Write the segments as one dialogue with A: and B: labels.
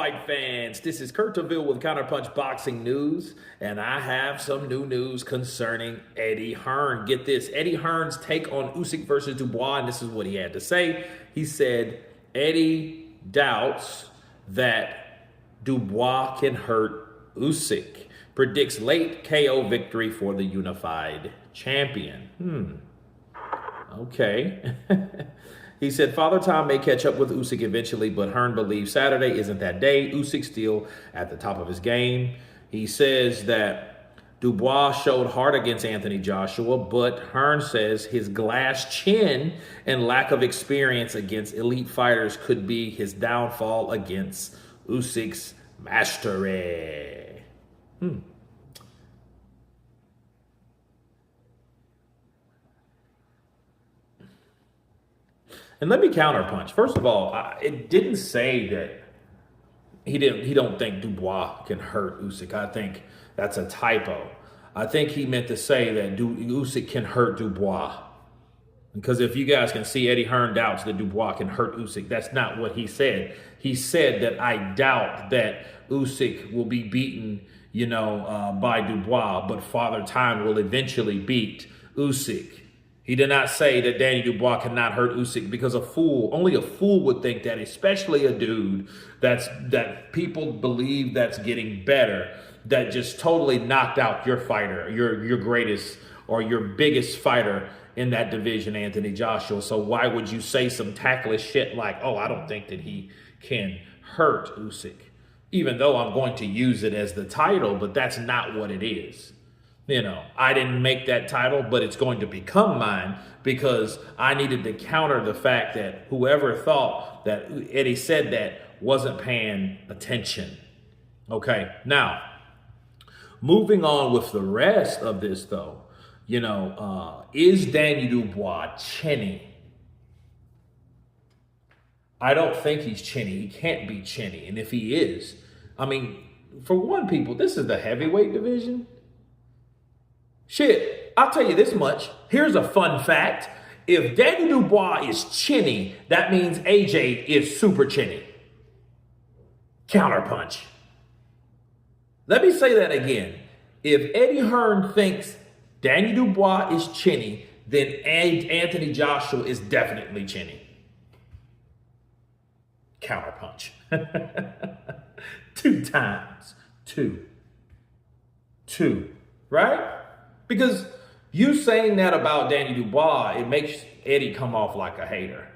A: fight fans? This is Kurt DeVille with Counterpunch Boxing News, and I have some new news concerning Eddie Hearn. Get this, Eddie Hearn's take on Usyk versus Dubois, and this is what he had to say. He said, Eddie doubts that Dubois can hurt Usyk. Predicts late KO victory for the unified champion. Okay. He said, Father Time may catch up with Usyk eventually, but Hearn believes Saturday isn't that day. Usyk still at the top of his game. He says that Dubois showed heart against Anthony Joshua, but Hearn says his glass chin and lack of experience against elite fighters could be his downfall against Usyk's mastery. And let me counterpunch. First of all, it didn't say that he don't think Dubois can hurt Usyk. I think that's a typo. I think he meant to say that Usyk can hurt Dubois. Because if you guys can see, Eddie Hearn doubts that Dubois can hurt Usyk. That's not what he said. He said that I doubt that Usyk will be beaten, by Dubois, but Father Time will eventually beat Usyk. He did not say that Danny Dubois cannot hurt Usyk, because only a fool would think that, especially a dude that people believe that's getting better, that just totally knocked out your fighter, your greatest or your biggest fighter in that division, Anthony Joshua. So why would you say some tactless shit like, oh, I don't think that he can hurt Usyk, even though I'm going to use it as the title, but that's not what it is. I didn't make that title, but it's going to become mine because I needed to counter the fact that whoever thought that Eddie said that wasn't paying attention. Okay, now, moving on with the rest of this, though, is Danny Dubois chinny? I don't think he's chinny. He can't be chinny. And if he is, for one, people, this is the heavyweight division. Shit, I'll tell you this much. Here's a fun fact. If Danny Dubois is chinny, that means AJ is super chinny. Counterpunch. Let me say that again. If Eddie Hearn thinks Danny Dubois is chinny, then Anthony Joshua is definitely chinny. Counterpunch. 2 times. Two. Right? Because you saying that about Danny Dubois, it makes Eddie come off like a hater.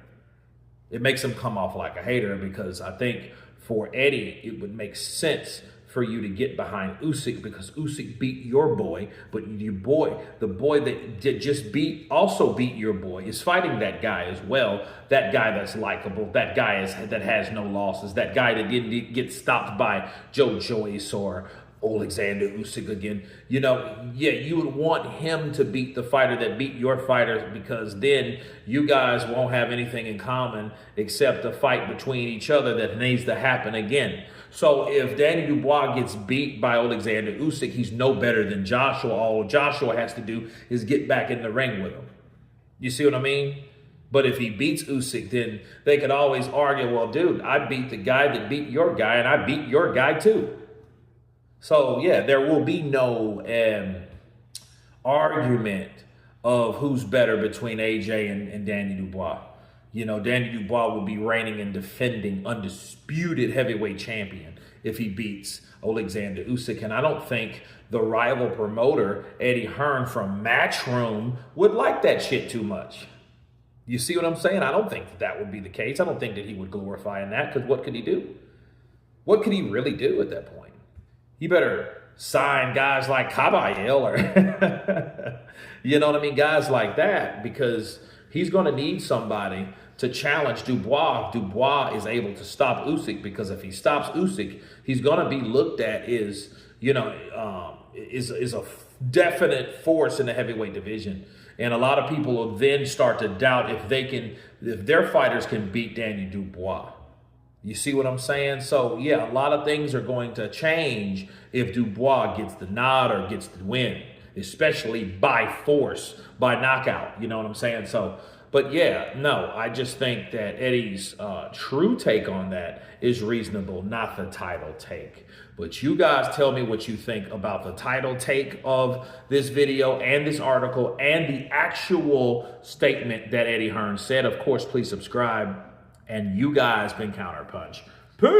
A: It makes him come off like a hater because I think for Eddie, it would make sense for you to get behind Usyk because Usyk beat your boy, but the boy that just also beat your boy is fighting that guy as well. That guy that's likable, that guy that has no losses, that guy that didn't get stopped by Joe Joyce or Oleksandr Usyk again. You would want him to beat the fighter that beat your fighter because then you guys won't have anything in common except a fight between each other that needs to happen again. So if Danny Dubois gets beat by Oleksandr Usyk, he's no better than Joshua. All Joshua has to do is get back in the ring with him. You see what I mean? But if he beats Usyk, then they could always argue, well, dude, I beat the guy that beat your guy, and I beat your guy too. So, yeah, there will be no argument of who's better between AJ and Danny Dubois. Danny Dubois will be reigning and defending undisputed heavyweight champion if he beats Oleksandr Usyk. And I don't think the rival promoter, Eddie Hearn from Matchroom, would like that shit too much. You see what I'm saying? I don't think that would be the case. I don't think that he would glorify in that because what could he do? What could he really do at that point? You better sign guys like Caballel or, guys like that, because he's going to need somebody to challenge Dubois if Dubois is able to stop Usyk, because if he stops Usyk, he's going to be looked at as, is a definite force in the heavyweight division. And a lot of people will then start to doubt if their fighters can beat Danny Dubois. You see what I'm saying? So, yeah, a lot of things are going to change if Dubois gets the nod or gets the win, especially by force, by knockout. You know what I'm saying? So, But yeah, no, I just think that Eddie's true take on that is reasonable, not the title take. But you guys tell me what you think about the title take of this video and this article and the actual statement that Eddie Hearn said. Of course, please subscribe. And you guys been Counterpunch. Peace.